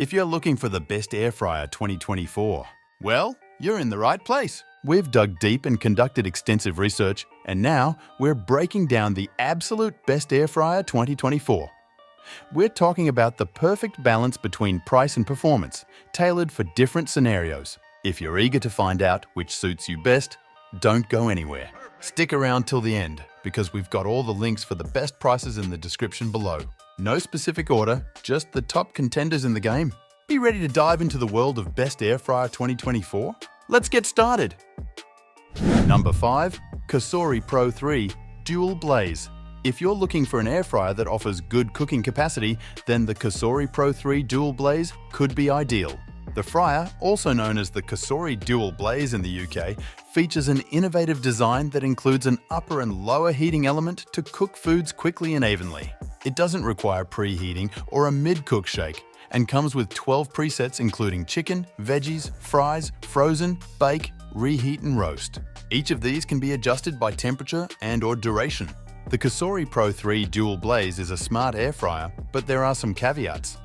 If you're looking for the best air fryer 2024, well, you're in the right place. We've dug deep and conducted extensive research, and now we're breaking down the absolute best air fryer 2024. We're talking about the perfect balance between price and performance, tailored for different scenarios. If you're eager to find out which suits you best, don't go anywhere. Stick around till the end, because we've got all the links for the best prices in the description below. No specific order, just the top contenders in the game. Be ready to dive into the world of Best Air Fryer 2024? Let's get started! Number 5. Cosori Pro 3 Dual Blaze. If you're looking for an air fryer that offers good cooking capacity, then the Cosori Pro 3 Dual Blaze could be ideal. The fryer, also known as the Cosori Dual Blaze in the UK, features an innovative design that includes an upper and lower heating element to cook foods quickly and evenly. It doesn't require preheating or a mid-cook shake and comes with 12 presets including chicken, veggies, fries, frozen, bake, reheat and roast. Each of these can be adjusted by temperature and/or duration. The Cosori Pro 3 Dual Blaze is a smart air fryer, but there are some caveats.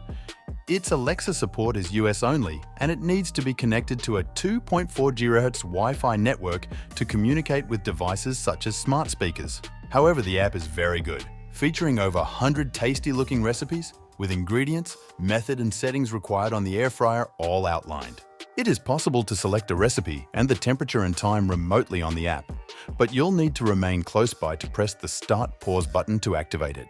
Its Alexa support is US only, and it needs to be connected to a 2.4 GHz Wi-Fi network to communicate with devices such as smart speakers. However, the app is very good, featuring over 100 tasty-looking recipes with ingredients, method and settings required on the air fryer all outlined. It is possible to select a recipe and the temperature and time remotely on the app, but you'll need to remain close by to press the Start Pause button to activate it.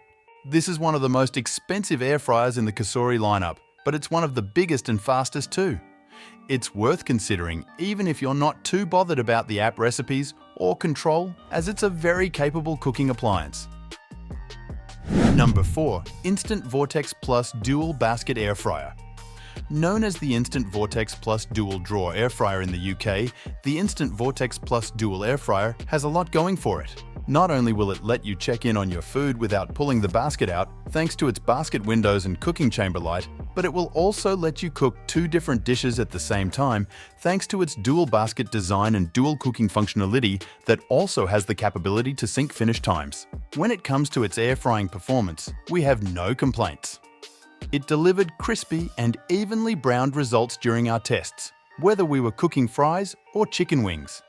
This is one of the most expensive air fryers in the Cosori lineup, but it's one of the biggest and fastest too. It's worth considering even if you're not too bothered about the app recipes or control, as it's a very capable cooking appliance. Number 4. Instant Vortex Plus Dual Basket Air Fryer. Known as the Instant Vortex Plus Dual Drawer Air Fryer in the UK, the Instant Vortex Plus Dual Air Fryer has a lot going for it. Not only will it let you check in on your food without pulling the basket out, thanks to its basket windows and cooking chamber light, but it will also let you cook 2 different dishes at the same time, thanks to its dual basket design and dual cooking functionality that also has the capability to sync finish times. When it comes to its air frying performance, we have no complaints. It delivered crispy and evenly browned results during our tests, whether we were cooking fries or chicken wings.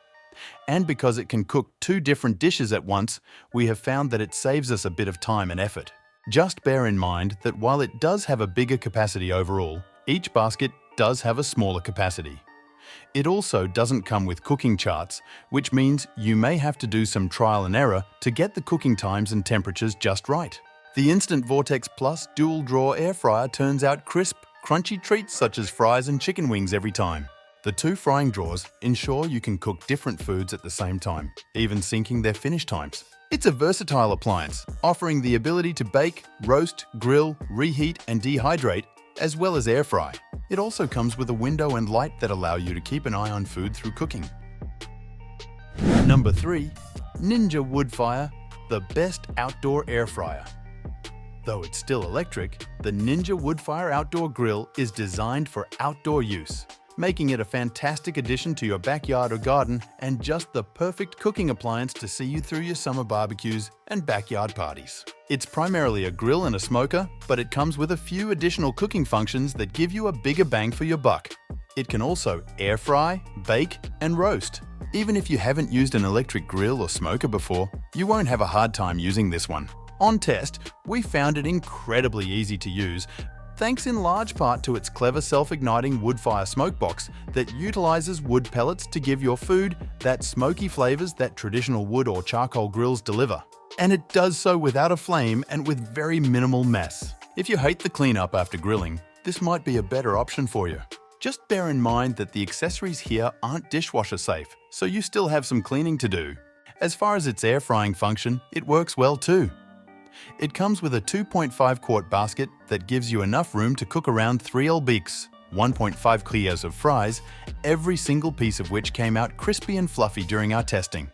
And because it can cook 2 different dishes at once, we have found that it saves us a bit of time and effort. Just bear in mind that while it does have a bigger capacity overall, each basket does have a smaller capacity. It also doesn't come with cooking charts, which means you may have to do some trial and error to get the cooking times and temperatures just right. The Instant Vortex Plus Dual Drawer Air Fryer turns out crisp, crunchy treats such as fries and chicken wings every time. The 2 frying drawers ensure you can cook different foods at the same time, even syncing their finish times. It's a versatile appliance, offering the ability to bake, roast, grill, reheat and dehydrate, as well as air fry. It also comes with a window and light that allow you to keep an eye on food through cooking. Number 3. Ninja Woodfire, the best outdoor air fryer. Though it's still electric, the Ninja Woodfire Outdoor Grill is designed for outdoor use, making it a fantastic addition to your backyard or garden and just the perfect cooking appliance to see you through your summer barbecues and backyard parties. It's primarily a grill and a smoker, but it comes with a few additional cooking functions that give you a bigger bang for your buck. It can also air fry, bake, and roast. Even if you haven't used an electric grill or smoker before, you won't have a hard time using this one. On test, we found it incredibly easy to use, thanks in large part to its clever self-igniting Woodfire smoke box that utilizes wood pellets to give your food that smoky flavors that traditional wood or charcoal grills deliver. And it does so without a flame and with very minimal mess. If you hate the cleanup after grilling, this might be a better option for you. Just bear in mind that the accessories here aren't dishwasher safe, so you still have some cleaning to do. As far as its air frying function, it works well too. It comes with a 2.5 quart basket that gives you enough room to cook around 3 lbs, 1.5 kilos of fries, every single piece of which came out crispy and fluffy during our testing.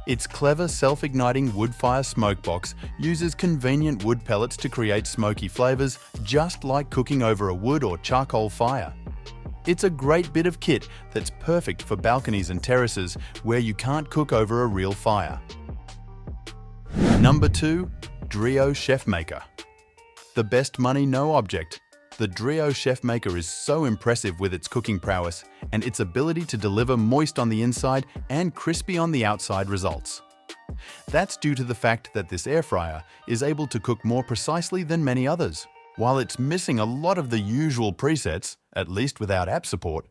Its clever self-igniting Woodfire smoke box uses convenient wood pellets to create smoky flavors, just like cooking over a wood or charcoal fire. It's a great bit of kit that's perfect for balconies and terraces where you can't cook over a real fire. Number 2. Drio Chefmaker. The best money no object. The Trio Chefmaker is so impressive with its cooking prowess and its ability to deliver moist on the inside and crispy on the outside results. That's due to the fact that this air fryer is able to cook more precisely than many others. While it's missing a lot of the usual presets, at least without app support,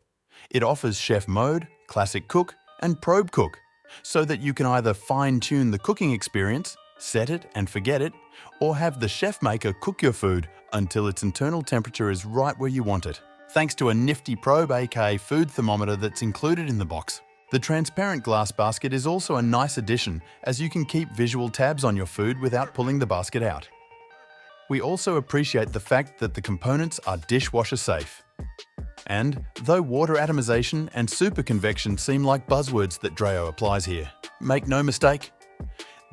it offers Chef Mode, Classic Cook, and Probe Cook, so that you can either fine-tune the cooking experience, set it and forget it, or have the Chefmaker cook your food until its internal temperature is right where you want it, thanks to a nifty probe aka food thermometer that's included in the box. The transparent glass basket is also a nice addition, as you can keep visual tabs on your food without pulling the basket out. We also appreciate the fact that the components are dishwasher safe. And though water atomization and superconvection seem like buzzwords that Trio applies here, make no mistake,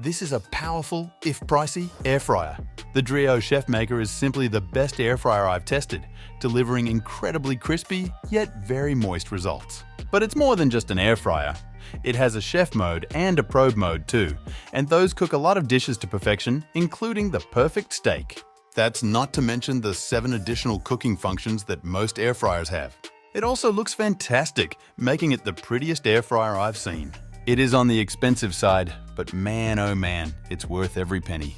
this is a powerful, if pricey, air fryer. The Trio Chefmaker is simply the best air fryer I've tested, delivering incredibly crispy yet very moist results. But it's more than just an air fryer. It has a chef mode and a probe mode too, and those cook a lot of dishes to perfection, including the perfect steak. That's not to mention the 7 additional cooking functions that most air fryers have. It also looks fantastic, making it the prettiest air fryer I've seen. It is on the expensive side, but man oh man, it's worth every penny.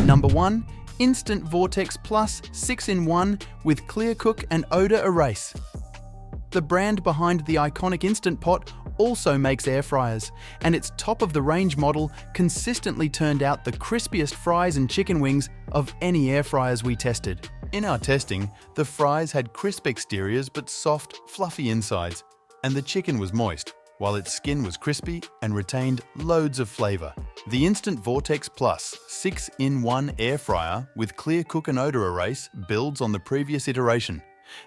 Number 1. Instant Vortex Plus 6-in-1 with ClearCook and OdourErase. The brand behind the iconic Instant Pot also makes air fryers, and its top-of-the-range model consistently turned out the crispiest fries and chicken wings of any air fryers we tested. In our testing, the fries had crisp exteriors but soft, fluffy insides, and the chicken was moist, while its skin was crispy and retained loads of flavor. The Instant Vortex Plus 6-in-1 air fryer with ClearCook and OdourErase builds on the previous iteration.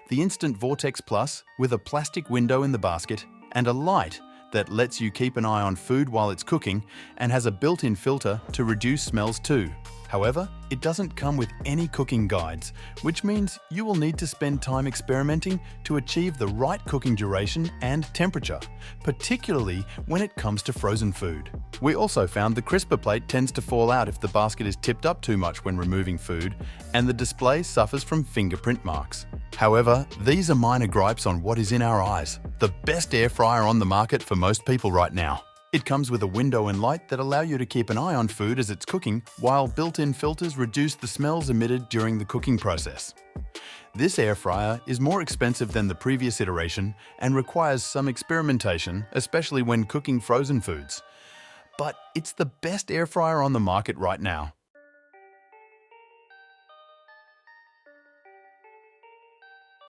The Instant Vortex Plus with a plastic window in the basket and a light that lets you keep an eye on food while it's cooking and has a built-in filter to reduce smells too. However, it doesn't come with any cooking guides, which means you will need to spend time experimenting to achieve the right cooking duration and temperature, particularly when it comes to frozen food. We also found the crisper plate tends to fall out if the basket is tipped up too much when removing food, and the display suffers from fingerprint marks. However, these are minor gripes on what is in our eyes, the best air fryer on the market for most people right now. It comes with a window and light that allow you to keep an eye on food as it's cooking, while built-in filters reduce the smells emitted during the cooking process. This air fryer is more expensive than the previous iteration and requires some experimentation, especially when cooking frozen foods. But it's the best air fryer on the market right now.